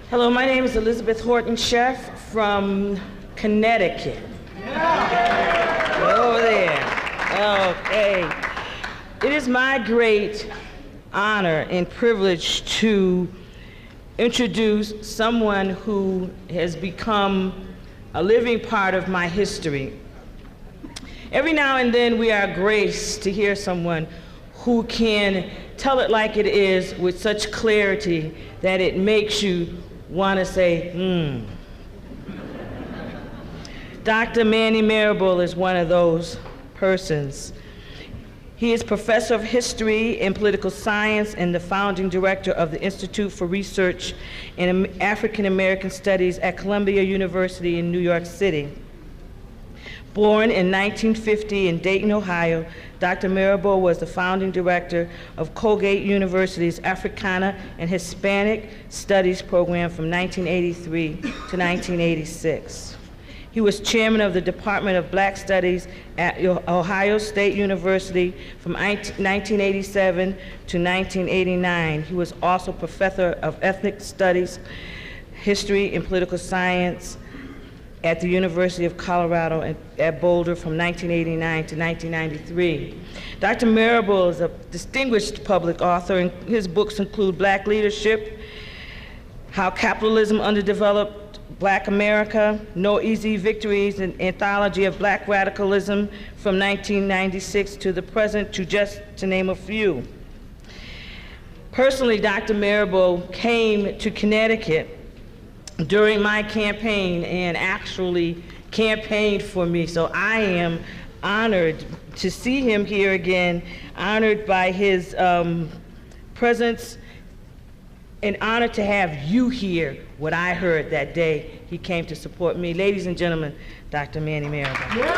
Hello, my name is Elizabeth Horton Sheff from Connecticut. Over there. Okay. It is my great honor and privilege to introduce someone who has become a living part of my history. Every now and then we are graced to hear someone who can tell it like it is with such clarity that it makes you want to say, Dr. Manny Marable is one of those persons. He is professor of history and political science and the founding director of the Institute for Research in African American Studies at Columbia University in New York City. Born in 1950 in Dayton, Ohio, Dr. Marable was the founding director of Colgate University's Africana and Hispanic Studies program from 1983 to 1986. He was chairman of the Department of Black Studies at Ohio State University from 1987 to 1989. He was also professor of ethnic studies, history, and political science at the University of Colorado at Boulder from 1989 to 1993. Dr. Marable is a distinguished public author, and his books include Black Leadership, How Capitalism Underdeveloped Black America, No Easy Victories, an anthology of Black radicalism from 1996 to the present, just to name a few. Personally, Dr. Marable came to Connecticut during my campaign and actually campaigned for me. So I am honored to see him here again, honored by his presence, and honored to have you hear what I heard that day he came to support me. Ladies and gentlemen, Dr. Manny Marable. Yeah.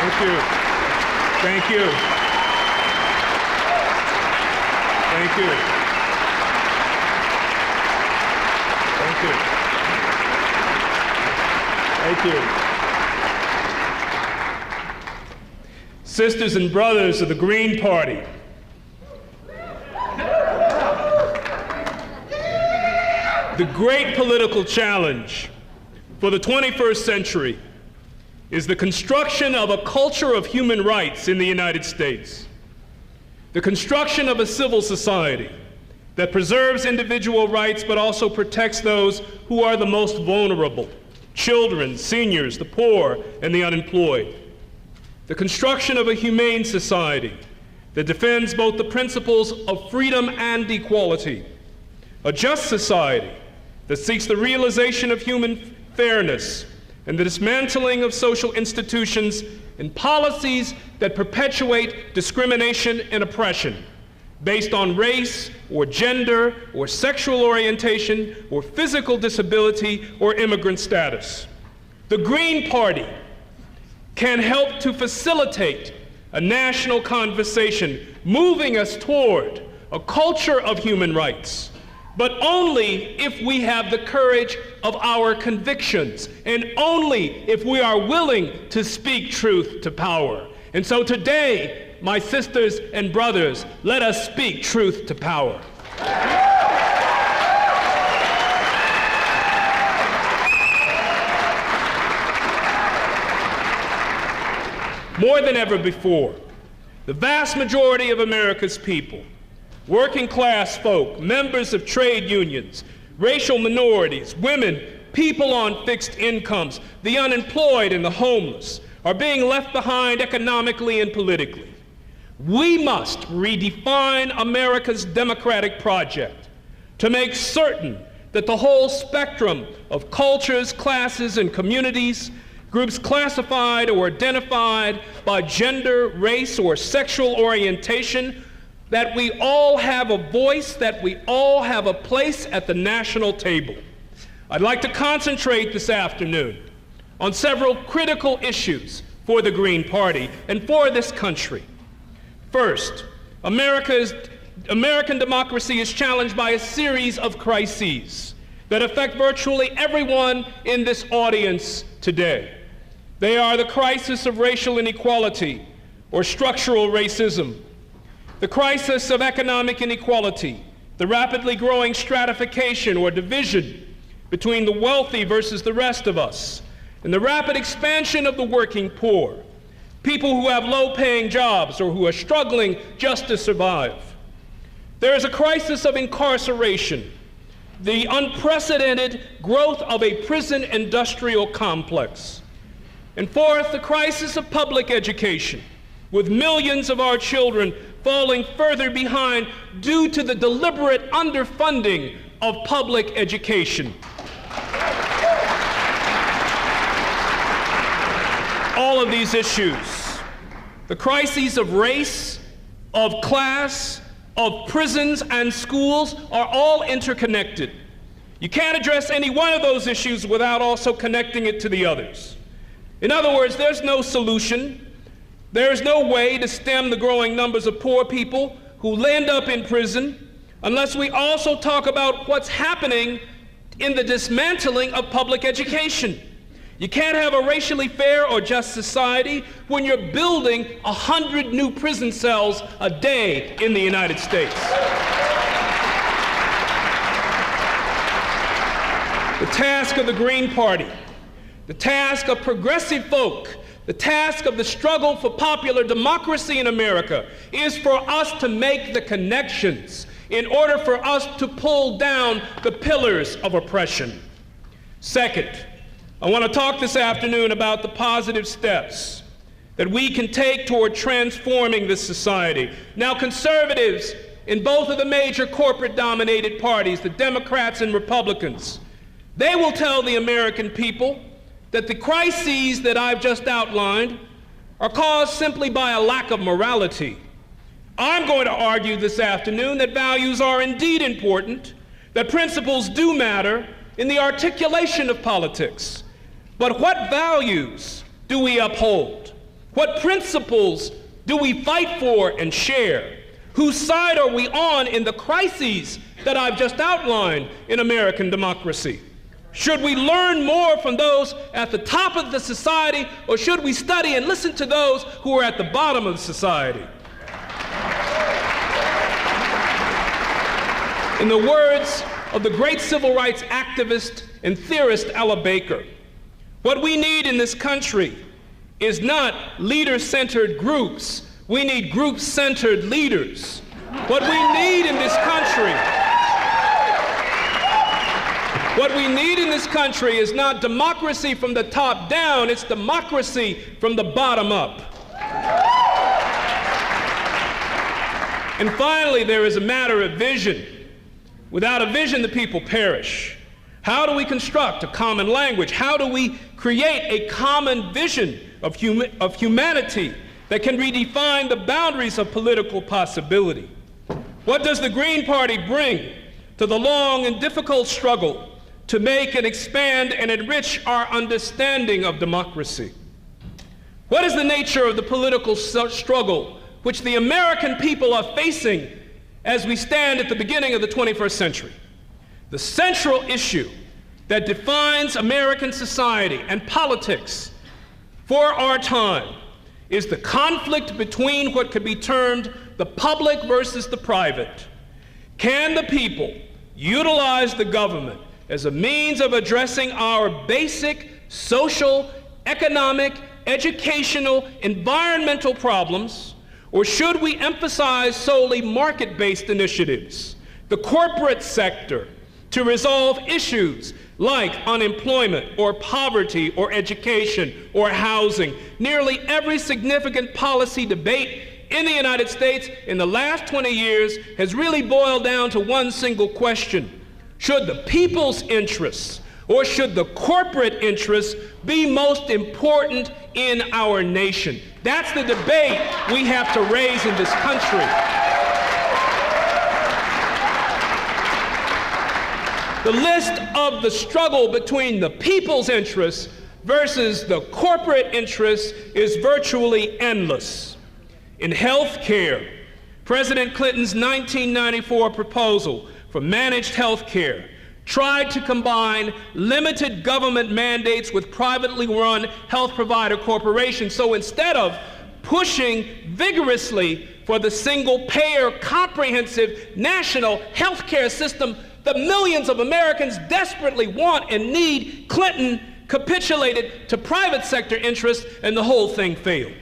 Thank you. Thank you. Thank you. Thank you. Thank you. Sisters and brothers of the Green Party, the great political challenge for the 21st century is the construction of a culture of human rights in the United States. The construction of a civil society that preserves individual rights but also protects those who are the most vulnerable: children, seniors, the poor, and the unemployed. The construction of a humane society that defends both the principles of freedom and equality. A just society that seeks the realization of human fairness and the dismantling of social institutions and policies that perpetuate discrimination and oppression based on race or gender or sexual orientation or physical disability or immigrant status. The Green Party can help to facilitate a national conversation moving us toward a culture of human rights, but only if we have the courage of our convictions, and only if we are willing to speak truth to power. And so today, my sisters and brothers, let us speak truth to power. More than ever before, the vast majority of America's people, working class folk, members of trade unions, racial minorities, women, people on fixed incomes, the unemployed and the homeless, are being left behind economically and politically. We must redefine America's democratic project to make certain that the whole spectrum of cultures, classes, and communities, groups classified or identified by gender, race, or sexual orientation, that we all have a voice, that we all have a place at the national table. I'd like to concentrate this afternoon on several critical issues for the Green Party and for this country. First, American democracy is challenged by a series of crises that affect virtually everyone in this audience today. They are the crisis of racial inequality or structural racism, the crisis of economic inequality, the rapidly growing stratification or division between the wealthy versus the rest of us, and the rapid expansion of the working poor, people who have low-paying jobs or who are struggling just to survive. There is a crisis of incarceration, the unprecedented growth of a prison industrial complex. And fourth, the crisis of public education, with millions of our children falling further behind due to the deliberate underfunding of public education. All of these issues, the crises of race, of class, of prisons and schools, are all interconnected. You can't address any one of those issues without also connecting it to the others. In other words, there's no solution. There is no way to stem the growing numbers of poor people who end up in prison unless we also talk about what's happening in the dismantling of public education. You can't have a racially fair or just society when you're building 100 new prison cells a day in the United States. The task of the Green Party, the task of progressive folk, the task of the struggle for popular democracy in America is for us to make the connections in order for us to pull down the pillars of oppression. Second, I want to talk this afternoon about the positive steps that we can take toward transforming this society. Now, conservatives in both of the major corporate-dominated parties, the Democrats and Republicans, they will tell the American people that the crises that I've just outlined are caused simply by a lack of morality. I'm going to argue this afternoon that values are indeed important, that principles do matter in the articulation of politics. But what values do we uphold? What principles do we fight for and share? Whose side are we on in the crises that I've just outlined in American democracy? Should we learn more from those at the top of the society, or should we study and listen to those who are at the bottom of society? In the words of the great civil rights activist and theorist Ella Baker, what we need in this country is not leader-centered groups. We need group-centered leaders. What we need in this country is not democracy from the top down, it's democracy from the bottom up. And finally, there is a matter of vision. Without a vision, the people perish. How do we construct a common language? How do we create a common vision of humanity that can redefine the boundaries of political possibility? What does the Green Party bring to the long and difficult struggle to make and expand and enrich our understanding of democracy? What is the nature of the political struggle which the American people are facing as we stand at the beginning of the 21st century? The central issue that defines American society and politics for our time is the conflict between what could be termed the public versus the private. Can the people utilize the government as a means of addressing our basic social, economic, educational, environmental problems, or should we emphasize solely market-based initiatives, the corporate sector, to resolve issues like unemployment or poverty or education or housing? Nearly every significant policy debate in the United States in the last 20 years has really boiled down to one single question: should the people's interests or should the corporate interests be most important in our nation? That's the debate we have to raise in this country. The list of the struggle between the people's interests versus the corporate interests is virtually endless. In health care, President Clinton's 1994 proposal for managed health care tried to combine limited government mandates with privately run health provider corporations. So instead of pushing vigorously for the single-payer, comprehensive national health care system that millions of Americans desperately want and need, Clinton capitulated to private sector interests, and the whole thing failed.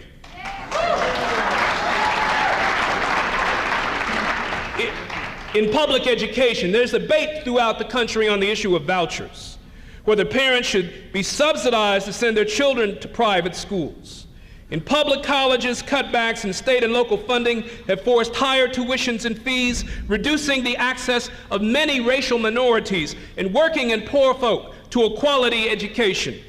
In public education, there's debate throughout the country on the issue of vouchers, whether parents should be subsidized to send their children to private schools. In public colleges, cutbacks in state and local funding have forced higher tuitions and fees, reducing the access of many racial minorities and working and poor folk to a quality education.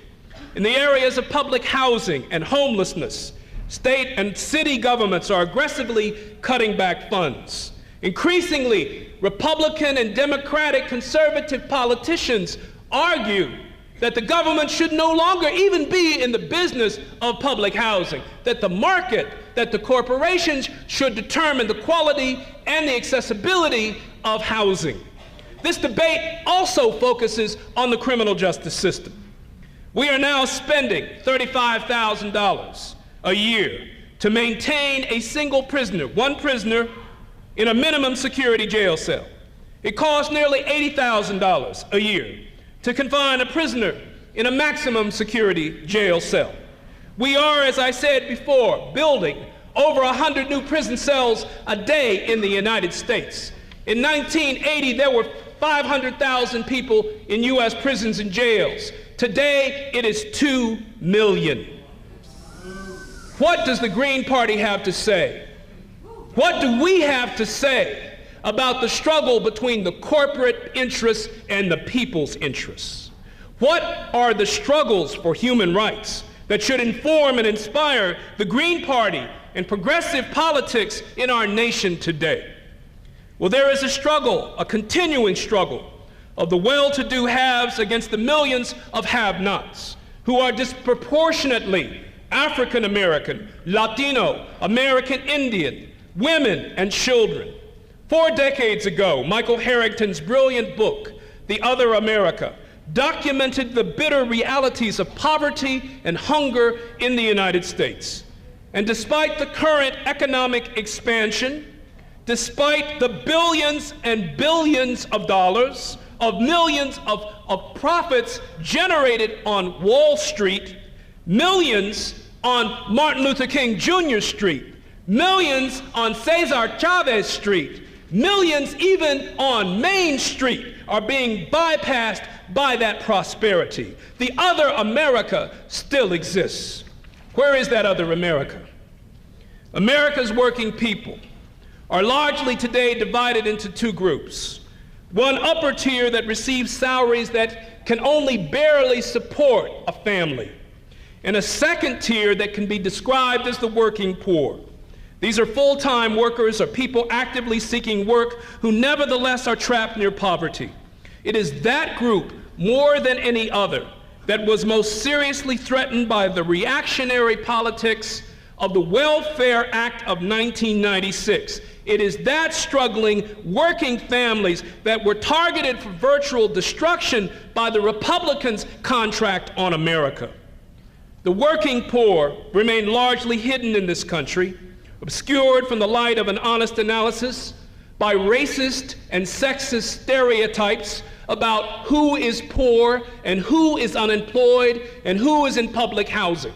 In the areas of public housing and homelessness, state and city governments are aggressively cutting back funds. Increasingly, Republican and Democratic conservative politicians argue that the government should no longer even be in the business of public housing, that the market, that the corporations should determine the quality and the accessibility of housing. This debate also focuses on the criminal justice system. We are now spending $35,000 a year to maintain a single prisoner, one prisoner, in a minimum security jail cell. It costs nearly $80,000 a year to confine a prisoner in a maximum security jail cell. We are, as I said before, building over 100 new prison cells a day in the United States. In 1980, there were 500,000 people in U.S. prisons and jails. Today, it is 2 million. What does the Green Party have to say? What do we have to say about the struggle between the corporate interests and the people's interests? What are the struggles for human rights that should inform and inspire the Green Party and progressive politics in our nation today? Well, there is a struggle, a continuing struggle, of the well-to-do haves against the millions of have-nots, who are disproportionately African American, Latino, American Indian, women, and children. 4 decades ago, Michael Harrington's brilliant book, The Other America, documented the bitter realities of poverty and hunger in the United States. And despite the current economic expansion, despite the billions and billions of dollars, of millions of profits generated on Wall Street, millions on Martin Luther King Jr. Street, millions on Cesar Chavez Street, millions even on Main Street are being bypassed by that prosperity. The other America still exists. Where is that other America? America's working people are largely today divided into 2 groups. One upper tier that receives salaries that can only barely support a family, and a second tier that can be described as the working poor. These are full-time workers or people actively seeking work who nevertheless are trapped near poverty. It is that group, more than any other, that was most seriously threatened by the reactionary politics of the Welfare Act of 1996. It is that struggling working families that were targeted for virtual destruction by the Republicans' contract on America. The working poor remain largely hidden in this country, obscured from the light of an honest analysis by racist and sexist stereotypes about who is poor and who is unemployed and who is in public housing.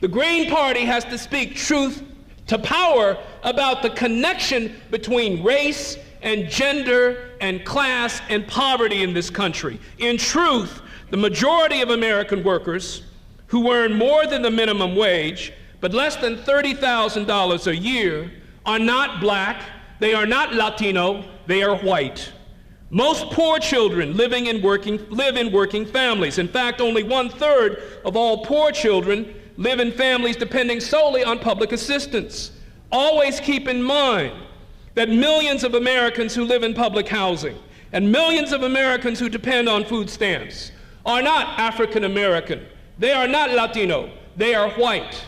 The Green Party has to speak truth to power about the connection between race and gender and class and poverty in this country. In truth, the majority of American workers who earn more than the minimum wage but less than $30,000 a year are not black, they are not Latino, they are white. Most poor children live in working families. In fact, only 1/3 of all poor children live in families depending solely on public assistance. Always keep in mind that millions of Americans who live in public housing and millions of Americans who depend on food stamps are not African American, they are not Latino, they are white.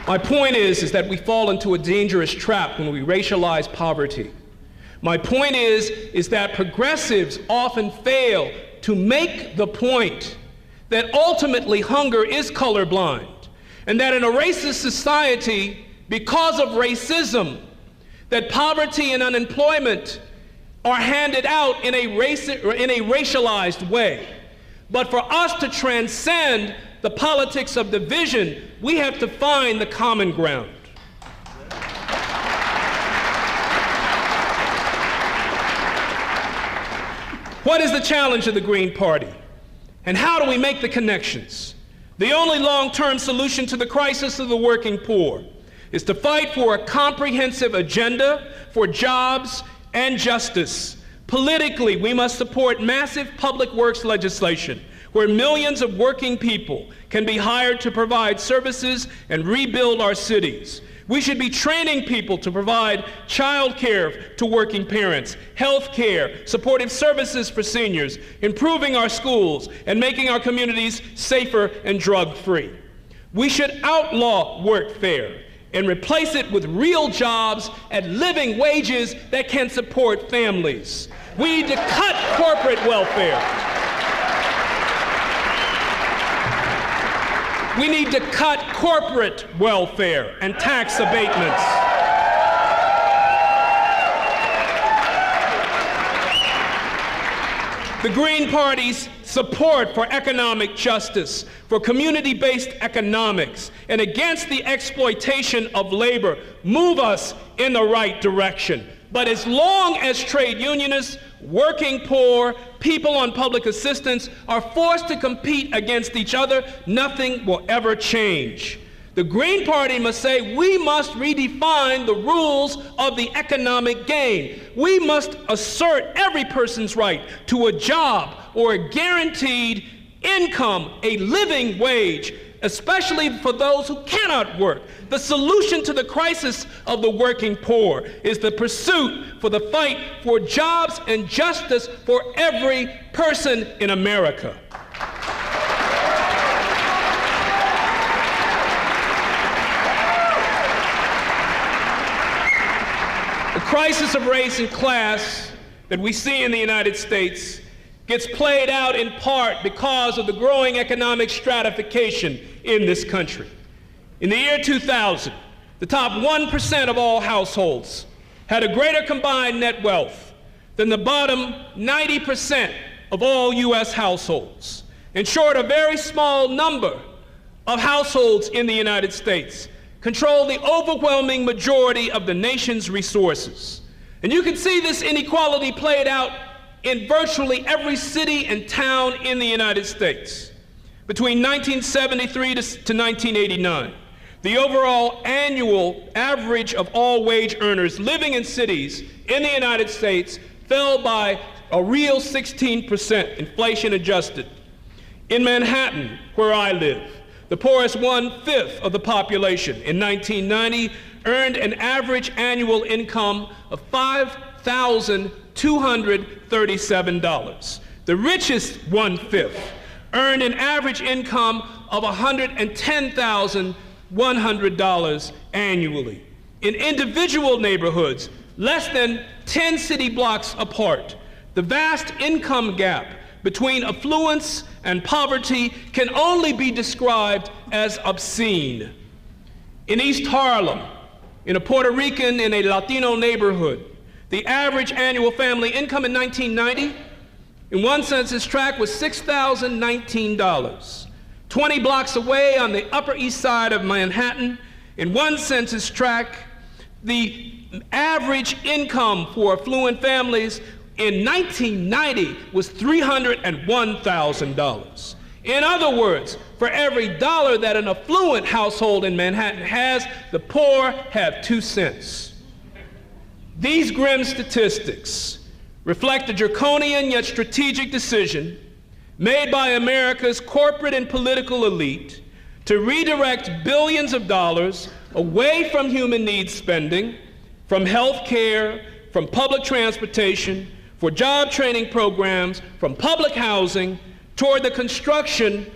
My point is that we fall into a dangerous trap when we racialize poverty. My point is that progressives often fail to make the point that ultimately hunger is colorblind, and that in a racist society, because of racism, that poverty and unemployment are handed out in a racialized way. But for us to transcend the politics of division, we have to find the common ground. What is the challenge of the Green Party? And how do we make the connections? The only long-term solution to the crisis of the working poor is to fight for a comprehensive agenda for jobs and justice. Politically, we must support massive public works legislation where millions of working people can be hired to provide services and rebuild our cities. We should be training people to provide child care to working parents, health care, supportive services for seniors, improving our schools, and making our communities safer and drug-free. We should outlaw workfare and replace it with real jobs at living wages that can support families. We need to cut corporate welfare. We need to cut corporate welfare and tax abatements. The Green Party's support for economic justice, for community-based economics, and against the exploitation of labor move us in the right direction. But as long as trade unionists, working poor, people on public assistance are forced to compete against each other, nothing will ever change. The Green Party must say we must redefine the rules of the economic game. We must assert every person's right to a job or a guaranteed income, a living wage, especially for those who cannot work. The solution to the crisis of the working poor is the pursuit for the fight for jobs and justice for every person in America. The crisis of race and class that we see in the United States gets played out in part because of the growing economic stratification in this country. In the year 2000, the top 1% of all households had a greater combined net wealth than the bottom 90% of all U.S. households. In short, a very small number of households in the United States control the overwhelming majority of the nation's resources. And you can see this inequality played out in virtually every city and town in the United States. Between 1973 to 1989, the overall annual average of all wage earners living in cities in the United States fell by a real 16%, inflation adjusted. In Manhattan, where I live, the poorest 1/5 of the population in 1990 earned an average annual income of $5,237. The richest 1/5 earned an average income of $110,100 annually. In individual neighborhoods, less than 10 city blocks apart, the vast income gap between affluence and poverty can only be described as obscene. In East Harlem, in a Puerto Rican and a Latino neighborhood, the average annual family income in 1990 in one census tract was $6,019. 20 blocks away on the Upper East Side of Manhattan, in one census tract, the average income for affluent families in 1990 was $301,000. In other words, for every dollar that an affluent household in Manhattan has, the poor have 2 cents. These grim statistics reflect a draconian yet strategic decision made by America's corporate and political elite to redirect billions of dollars away from human needs spending, from health care, from public transportation, for job training programs, from public housing, toward the construction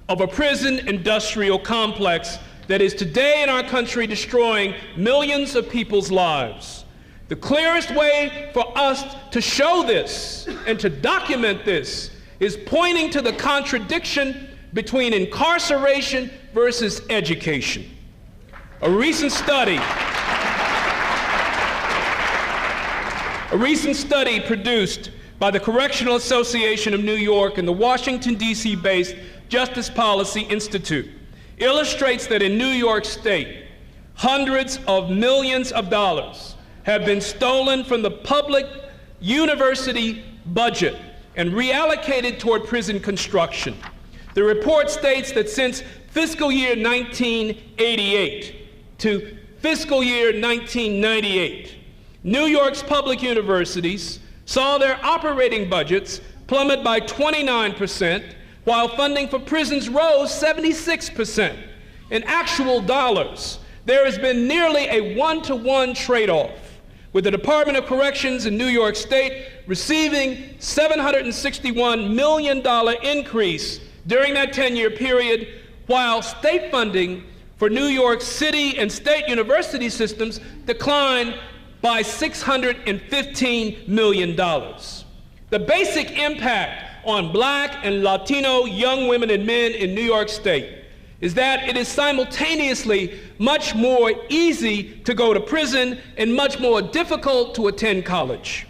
of a prison industrial complex that is today in our country destroying millions of people's lives. The clearest way for us to show this and to document this is pointing to the contradiction between incarceration versus education. A recent study produced by the Correctional Association of New York and the Washington, D.C.-based Justice Policy Institute illustrates that in New York State, hundreds of millions of dollars have been stolen from the public university budget and reallocated toward prison construction. The report states that since fiscal year 1988 to fiscal year 1998, New York's public universities saw their operating budgets plummet by 29%, while funding for prisons rose 76%. In actual dollars, there has been nearly a one-to-one trade-off, with the Department of Corrections in New York State receiving $761 million increase during that 10-year period, while state funding for New York City and state university systems declined by $615 million. The basic impact on Black and Latino young women and men in New York State is that it is simultaneously much more easy to go to prison and much more difficult to attend college.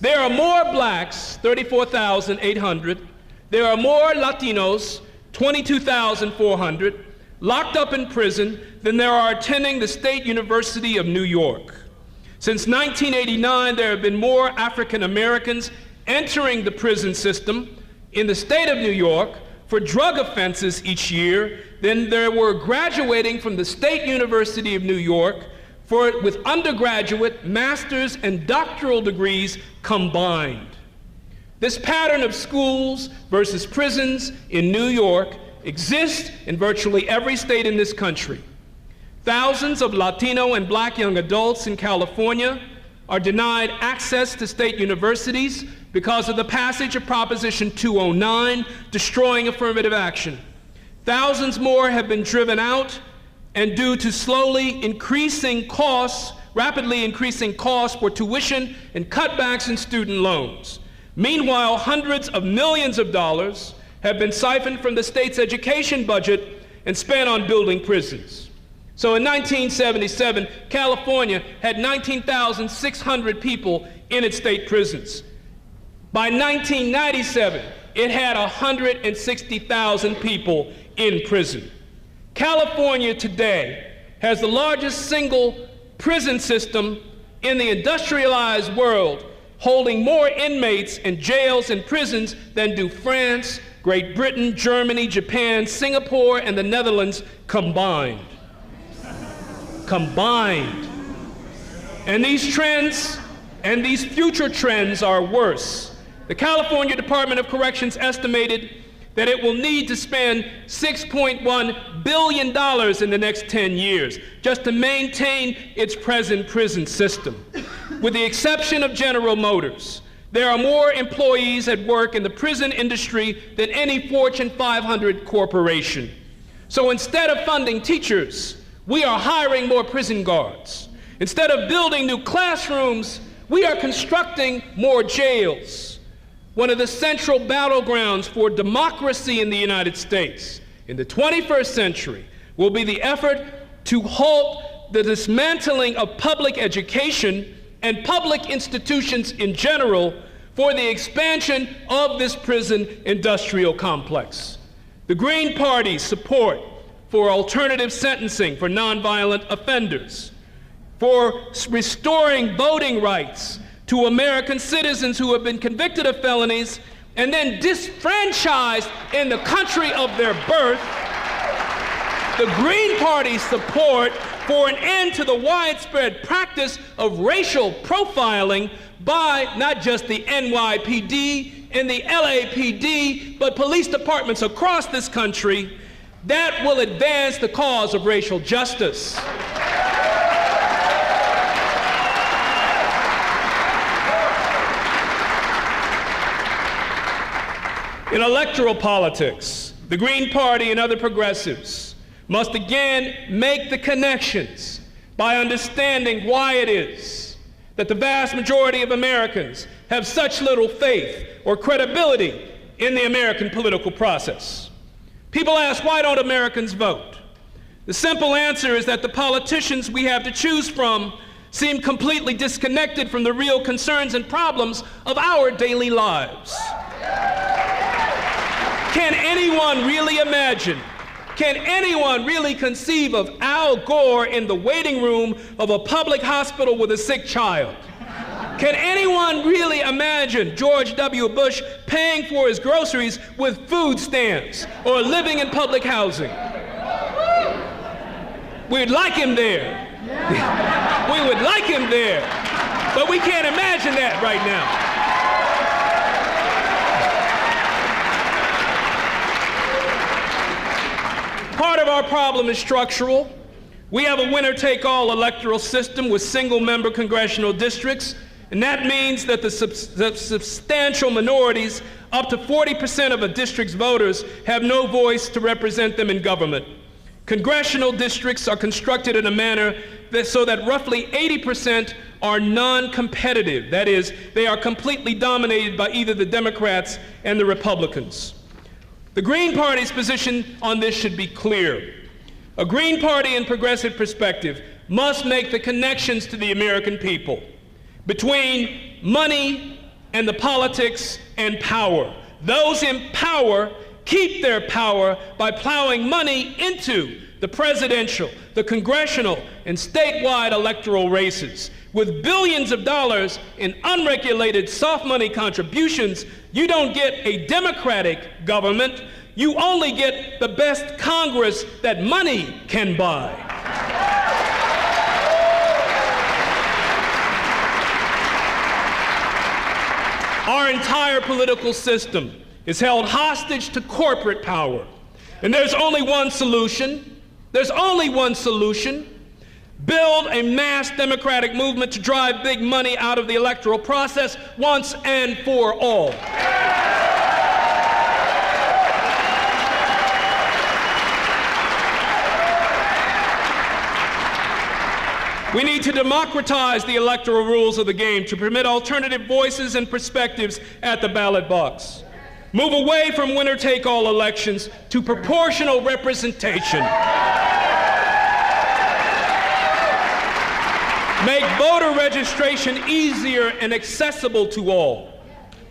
There are more Blacks, 34,800. There are more Latinos, 22,400, locked up in prison than there are attending the State University of New York. Since 1989, there have been more African Americans entering the prison system in the state of New York for drug offenses each year than there were graduating from the State University of New York with undergraduate, master's, and doctoral degrees combined. This pattern of schools versus prisons in New York exists in virtually every state in this country. Thousands of Latino and Black young adults in California are denied access to state universities because of the passage of Proposition 209, destroying affirmative action. Thousands more have been driven out, and due to rapidly increasing costs for tuition and cutbacks in student loans. Meanwhile, hundreds of millions of dollars have been siphoned from the state's education budget and spent on building prisons. So in 1977, California had 19,600 people in its state prisons. By 1997, it had 160,000 people in prison. California today has the largest single prison system in the industrialized world, holding more inmates in jails and prisons than do France, Great Britain, Germany, Japan, Singapore, and the Netherlands combined. And these trends and these future trends are worse. The California Department of Corrections estimated that it will need to spend $6.1 billion in the next 10 years just to maintain its present prison system. With the exception of General Motors, there are more employees at work in the prison industry than any Fortune 500 corporation. So instead of funding teachers, we are hiring more prison guards. Instead of building new classrooms, we are constructing more jails. One of the central battlegrounds for democracy in the United States in the 21st century will be the effort to halt the dismantling of public education and public institutions in general for the expansion of this prison industrial complex. The Green Party's support for alternative sentencing for nonviolent offenders, for restoring voting rights to American citizens who have been convicted of felonies and then disfranchised in the country of their birth, the Green Party's support for an end to the widespread practice of racial profiling by not just the NYPD and the LAPD, but police departments across this country, that will advance the cause of racial justice. In electoral politics, the Green Party and other progressives must again make the connections by understanding why it is that the vast majority of Americans have such little faith or credibility in the American political process. People ask, why don't Americans vote? The simple answer is that the politicians we have to choose from seem completely disconnected from the real concerns and problems of our daily lives. Can anyone really imagine, can anyone really conceive of Al Gore in the waiting room of a public hospital with a sick child? Can anyone really imagine George W. Bush paying for his groceries with food stamps or living in public housing? We'd like him there. We would like him there, but we can't imagine that right now. Part of our problem is structural. We have a winner-take-all electoral system with single-member congressional districts, and that means that the substantial minorities, up to 40% of a district's voters, have no voice to represent them in government. Congressional districts are constructed in a manner so that roughly 80% are non-competitive. That is, they are completely dominated by either the Democrats and the Republicans. The Green Party's position on this should be clear. A Green Party and progressive perspective must make the connections to the American people between money and the politics and power. Those in power keep their power by plowing money into the presidential, the congressional, and statewide electoral races. With billions of dollars in unregulated soft money contributions, you don't get a democratic government, you only get the best Congress that money can buy. Our entire political system is held hostage to corporate power. And there's only one solution. There's only one solution. Build a mass democratic movement to drive big money out of the electoral process once and for all. We need to democratize the electoral rules of the game to permit alternative voices and perspectives at the ballot box. Move away from winner-take-all elections to proportional representation. Make voter registration easier and accessible to all.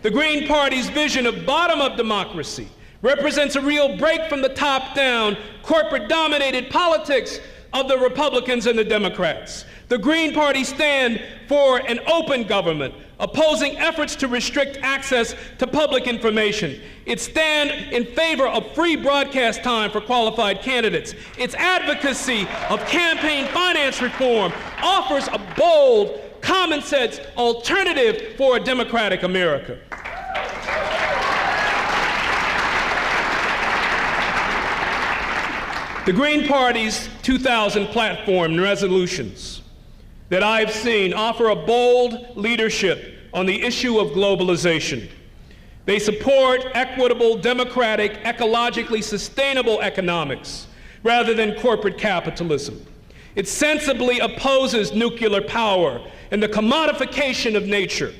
The Green Party's vision of bottom-up democracy represents a real break from the top-down, corporate-dominated politics of the Republicans and the Democrats. The Green Party stand for an open government, opposing efforts to restrict access to public information. It stands in favor of free broadcast time for qualified candidates. Its advocacy of campaign finance reform offers a bold, common-sense alternative for a democratic America. The Green Party's 2000 platform and resolutions that I've seen offer a bold leadership on the issue of globalization. They support equitable, democratic, ecologically sustainable economics rather than corporate capitalism. It sensibly opposes nuclear power and the commodification of nature.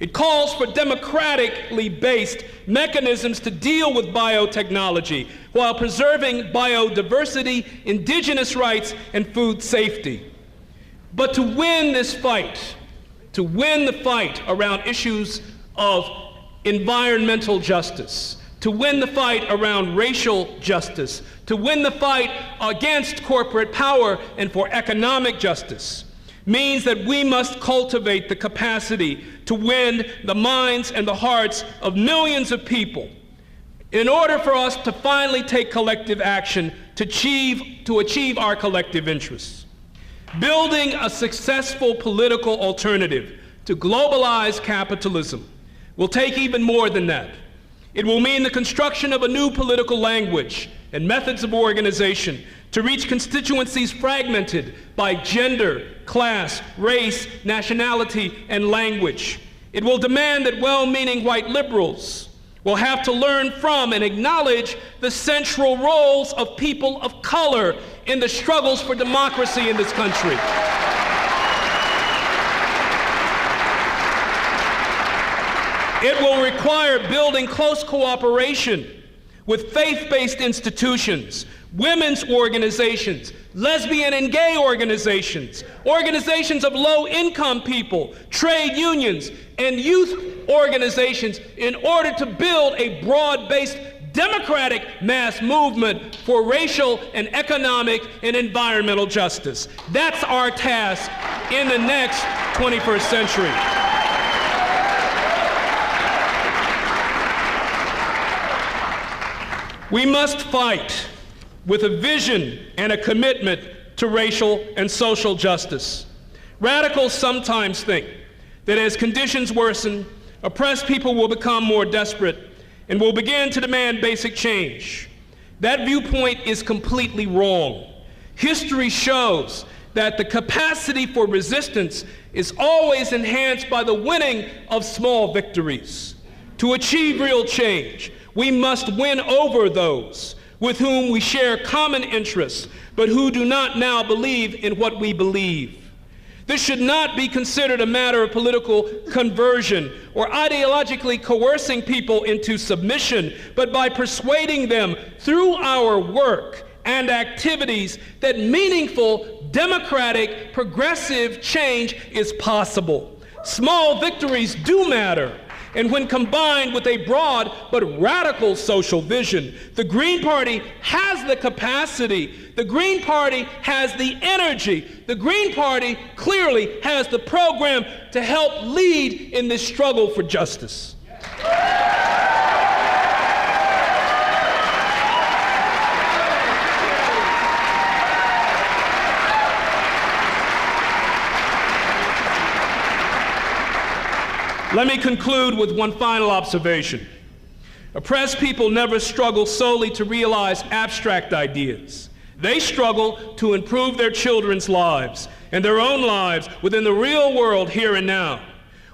It calls for democratically based mechanisms to deal with biotechnology while preserving biodiversity, indigenous rights, and food safety. But to win this fight, to win the fight around issues of environmental justice, to win the fight around racial justice, to win the fight against corporate power and for economic justice, means that we must cultivate the capacity to win the minds and the hearts of millions of people in order for us to finally take collective action to achieve our collective interests. Building a successful political alternative to globalized capitalism will take even more than that. It will mean the construction of a new political language and methods of organization to reach constituencies fragmented by gender, class, race, nationality, and language. It will demand that well-meaning white liberals will have to learn from and acknowledge the central roles of people of color in the struggles for democracy in this country. It will require building close cooperation with faith-based institutions, women's organizations, lesbian and gay organizations, organizations of low-income people, trade unions, and youth organizations in order to build a broad-based democratic mass movement for racial and economic and environmental justice. That's our task in the next 21st century. We must fight with a vision and a commitment to racial and social justice. Radicals sometimes think that as conditions worsen, oppressed people will become more desperate and will begin to demand basic change. That viewpoint is completely wrong. History shows that the capacity for resistance is always enhanced by the winning of small victories. To achieve real change, we must win over those with whom we share common interests, but who do not now believe in what we believe. This should not be considered a matter of political conversion or ideologically coercing people into submission, but by persuading them through our work and activities that meaningful, democratic, progressive change is possible. Small victories do matter. And when combined with a broad but radical social vision, the Green Party has the capacity, the Green Party has the energy, the Green Party clearly has the program to help lead in this struggle for justice. Let me conclude with one final observation. Oppressed people never struggle solely to realize abstract ideas. They struggle to improve their children's lives and their own lives within the real world here and now.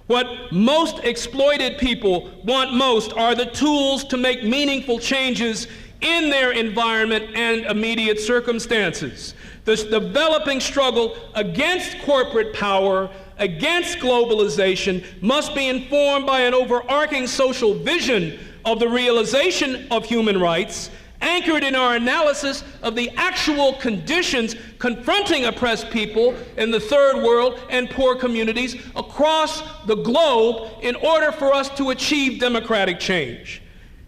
What most exploited people want most are the tools to make meaningful changes in their environment and immediate circumstances. This developing struggle against corporate power, against globalization, must be informed by an overarching social vision of the realization of human rights, anchored in our analysis of the actual conditions confronting oppressed people in the third world and poor communities across the globe in order for us to achieve democratic change.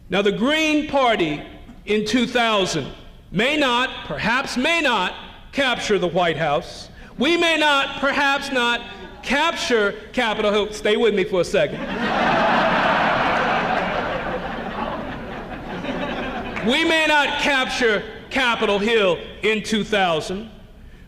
Now, the Green Party in 2000 may not, perhaps may not, capture the White House. We may not, perhaps not, capture Capitol Hill. Stay with me for a second. We may not capture Capitol Hill in 2000,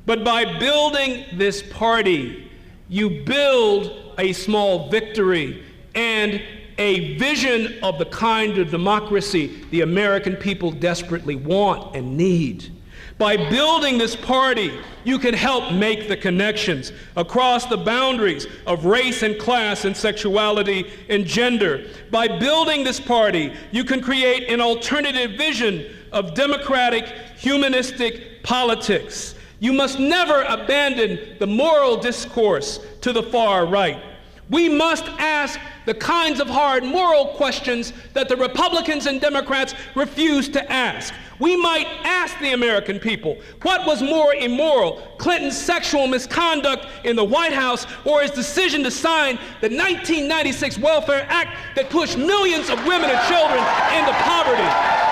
but by building this party, you build a small victory and a vision of the kind of democracy the American people desperately want and need. By building this party, you can help make the connections across the boundaries of race and class and sexuality and gender. By building this party, you can create an alternative vision of democratic, humanistic politics. You must never abandon the moral discourse to the far right. We must ask the kinds of hard moral questions that the Republicans and Democrats refuse to ask. We might ask the American people, what was more immoral, Clinton's sexual misconduct in the White House or his decision to sign the 1996 Welfare Act that pushed millions of women and children into poverty?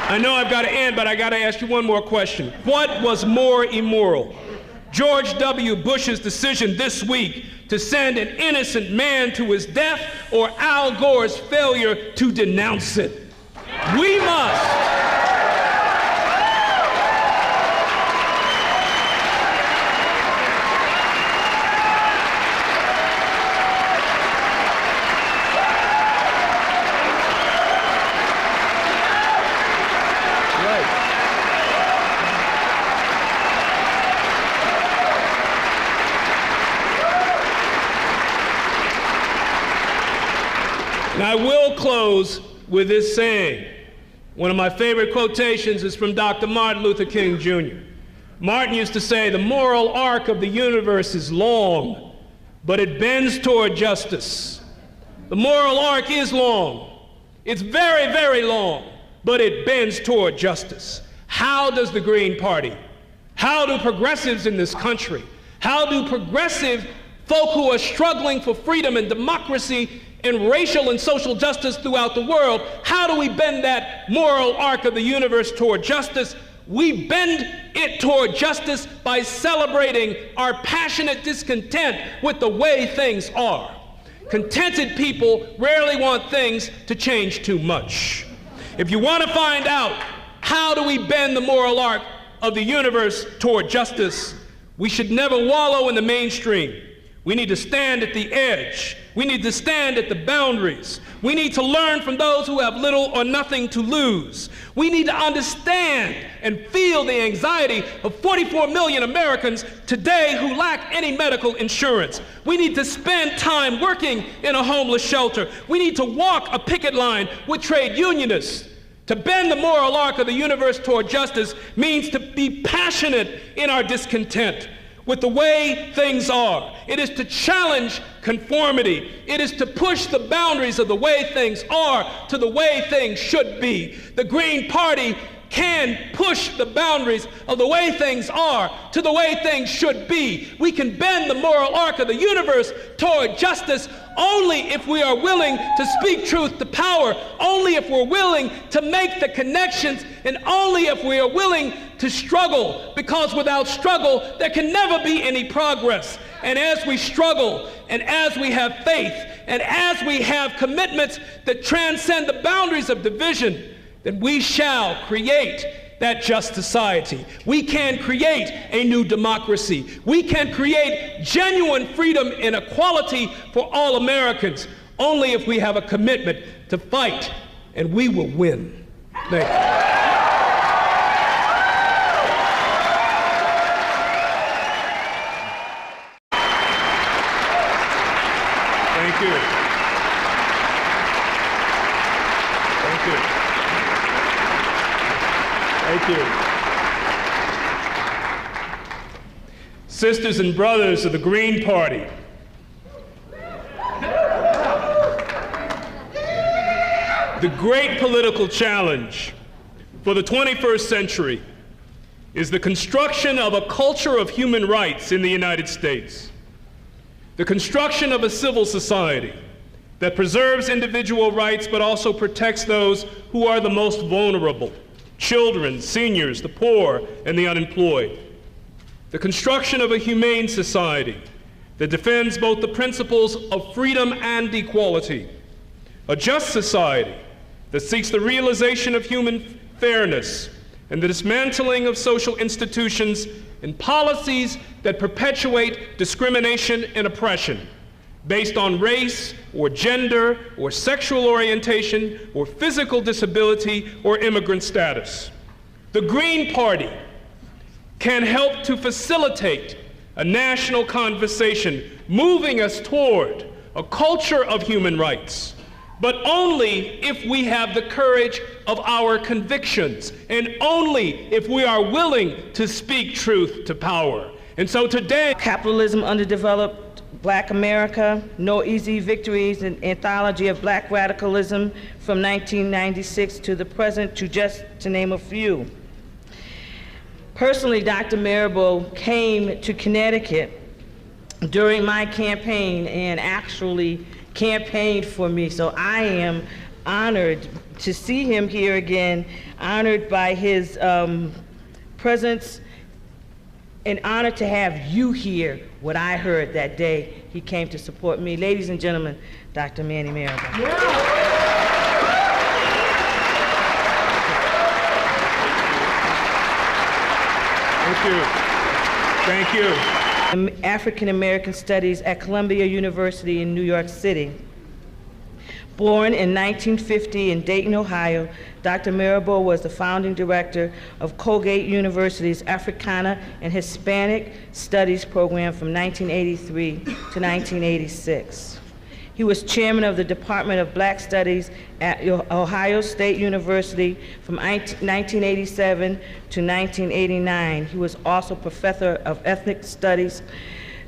I know I've got to end, but I got to ask you one more question. What was more immoral? George W. Bush's decision this week to send an innocent man to his death, or Al Gore's failure to denounce it? We must. I will close with this saying: One of my favorite quotations is from Dr. Martin Luther King Jr. Martin used to say, "The moral arc of the universe is long, but it bends toward justice." The moral arc is long. It's very, very long, but it bends toward justice. How does the Green Party, how do progressives in this country, how do progressive folk who are struggling for freedom and democracy and racial and social justice throughout the world, how do we bend that moral arc of the universe toward justice? We bend it toward justice by celebrating our passionate discontent with the way things are. Contented people rarely want things to change too much. If you want to find out how do we bend the moral arc of the universe toward justice, we should never wallow in the mainstream. We need to stand at the edge. We need to stand at the boundaries. We need to learn from those who have little or nothing to lose. We need to understand and feel the anxiety of 44 million Americans today who lack any medical insurance. We need to spend time working in a homeless shelter. We need to walk a picket line with trade unionists. To bend the moral arc of the universe toward justice means to be passionate in our discontent with the way things are. It is to challenge conformity. It is to push the boundaries of the way things are to the way things should be. The Green Party can push the boundaries of the way things are to the way things should be. We can bend the moral arc of the universe toward justice only if we are willing to speak truth to power, only if we're willing to make the connections, and only if we are willing to struggle, because without struggle, there can never be any progress. And as we struggle, and as we have faith, and as we have commitments that transcend the boundaries of division, then we shall create that just society. We can create a new democracy. We can create genuine freedom and equality for all Americans, only if we have a commitment to fight, and we will win. Thank you. Thank you. Thank you. Thank you. Sisters and brothers of the Green Party, the great political challenge for the 21st century is the construction of a culture of human rights in the United States, the construction of a civil society that preserves individual rights but also protects those who are the most vulnerable: children, seniors, the poor, and the unemployed. The construction of a humane society that defends both the principles of freedom and equality. A just society that seeks the realization of human fairness and the dismantling of social institutions and policies that perpetuate discrimination and oppression based on race or gender or sexual orientation or physical disability or immigrant status. The Green Party can help to facilitate a national conversation moving us toward a culture of human rights, but only if we have the courage of our convictions and only if we are willing to speak truth to power. And so today, Capitalism Underdeveloped Black America, No Easy Victories, an anthology of Black radicalism from 1996 to the present, just to name a few. Personally, Dr. Marable came to Connecticut during my campaign and actually campaigned for me, so I am honored to see him here again, honored by his presence, and honored to have you hear what I heard that day he came to support me. Ladies and gentlemen, Dr. Manny Marable. Yeah. Thank you. Thank you. African American Studies at Columbia University in New York City. Born in 1950 in Dayton, Ohio, Dr. Marable was the founding director of Colgate University's Africana and Hispanic Studies program from 1983 to 1986. He was chairman of the Department of Black Studies at Ohio State University from 1987 to 1989. He was also professor of ethnic studies,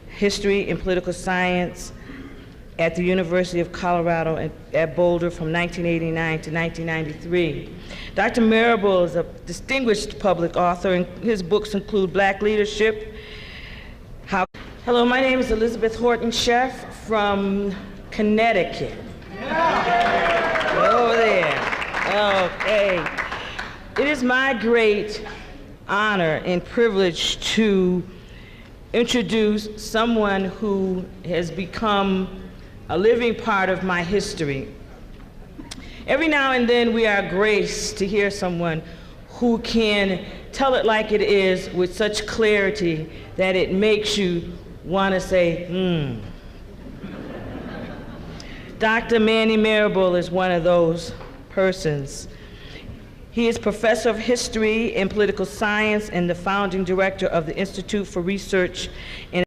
history, and political science at the University of Colorado at Boulder from 1989 to 1993. Dr. Marable is a distinguished public author, and his books include Black Leadership. Hello, my name is Elizabeth Horton Sheff from Connecticut. Over there. Okay. It is my great honor and privilege to introduce someone who has become a living part of my history. Every now and then we are graced to hear someone who can tell it like it is with such clarity that it makes you want to say, Dr. Manny Marable is one of those persons. He is professor of history and political science and the founding director of the Institute for Research in